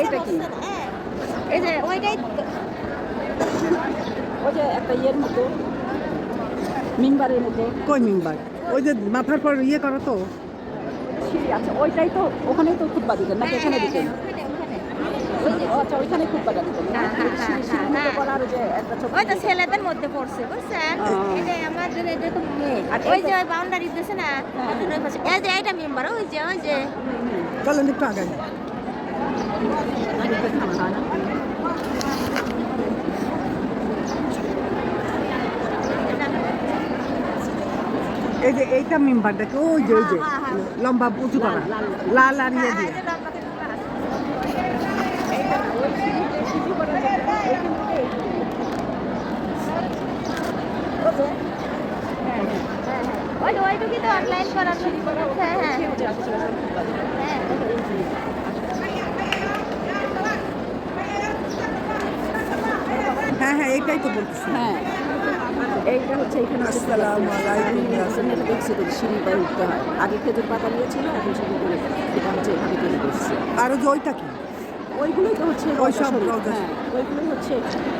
এইটা কি? এই যে ওইটাই ওই যে একটা ইয়ের মতো, মিম্বারের মতো কই মিম্বার? ওই যে মাথার পর ইয়ে করো তো। সিঁড়ি আছে, ওইটাই তো, ওখানেই তো খুতবা দিতেন নাকি এখানে দিতেন? আচ্ছা, ওইখানে খুতবা দিতেন না? সিঁড়ির মতো করা, আর ওই যে একটা ছোট ওই তো ছেলেদের মধ্যে পড়ছে বুঝছেন? এই যে আমাদের এটা তো মেয়ে আর ওই যে ওই বাউন্ডারি দিতেছে না, ওই পাশে এই যে এইটা মেম্বার, ওই যে চলেন একটু আগাই। এই যে এইটা মেম্বার দেখো, ওই যে ওই যে লম্বা উঁচু করা লাল আর ইয়ে দিয়ে। ওইটুকুই তো অনলাইন করার জন্য। হ্যাঁ হ্যাঁ হ্যাঁ হ্যাঁ এইটাই তো বলতেছি। হ্যাঁ, এইটা হচ্ছে এখানে আসসালামু আলাইকুম। দেখছি তো সিঁড়ি পায়ে উঠতে হয়। আগে খেজুর পাতা নিয়েছিল, এখন সিঁড়ি করে এটা হচ্ছে এখানে তৈরি করছে। আর ওই যে ওইটা কি? ওইগুলোই তো হচ্ছে ওই সব রওজা শরীফ। রওজা হ্যাঁ, ওইগুলোই হচ্ছে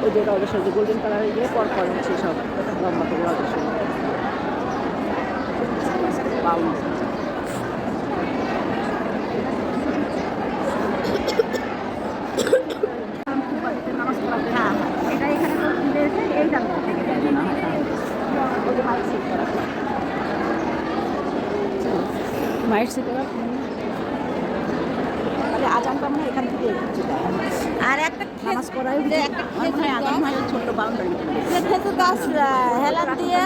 ওই যে রওজা শরীফ, গোল্ডেন কালারের গিয়ে পর হচ্ছে সব লম্বা করে রওজা শরীফ। বাউন্ড নামাজ পড়াতে, হ্যাঁ এটা এখানে তো দিয়েছে, এই জানলা থেকে দেয় না। ওই যে মাইক সেট করা, মাইক সেট করা, তাহলে আজানটা মনে হয় এখান থেকে হচ্ছে দেয়। আর একটা নামাজ পড়ায় যে একটা খেজুর আজান গাছ, হয় ওই ছোট্ট বাউন্ডারি। যে খেজুর গাছ হেলান দিয়ে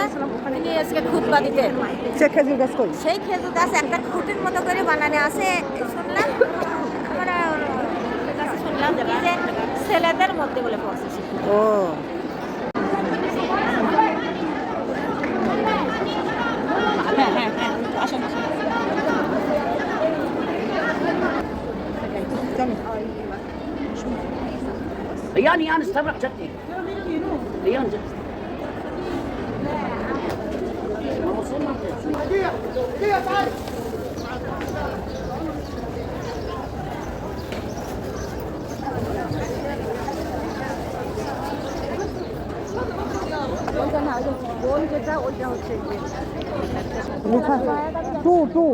তিনি আজকে খুতবা দিতেন। সে খেজুর গাছ কই? সেই খেজুর গাছ একটা খুঁটির মতো করে বানানো আছে শুনলাম। আমরা কাছে শুনলাম কি যে ছেলেদের মধ্যে বলে পড়ছে সে। ও হ্যাঁ হ্যাঁ হ্যাঁ, আসেন আসেন। ريان استبرق جدي ريان جدي ওইটা না, ওই যে গোল যেটা, ওইটা হচ্ছে লেখা টু টু।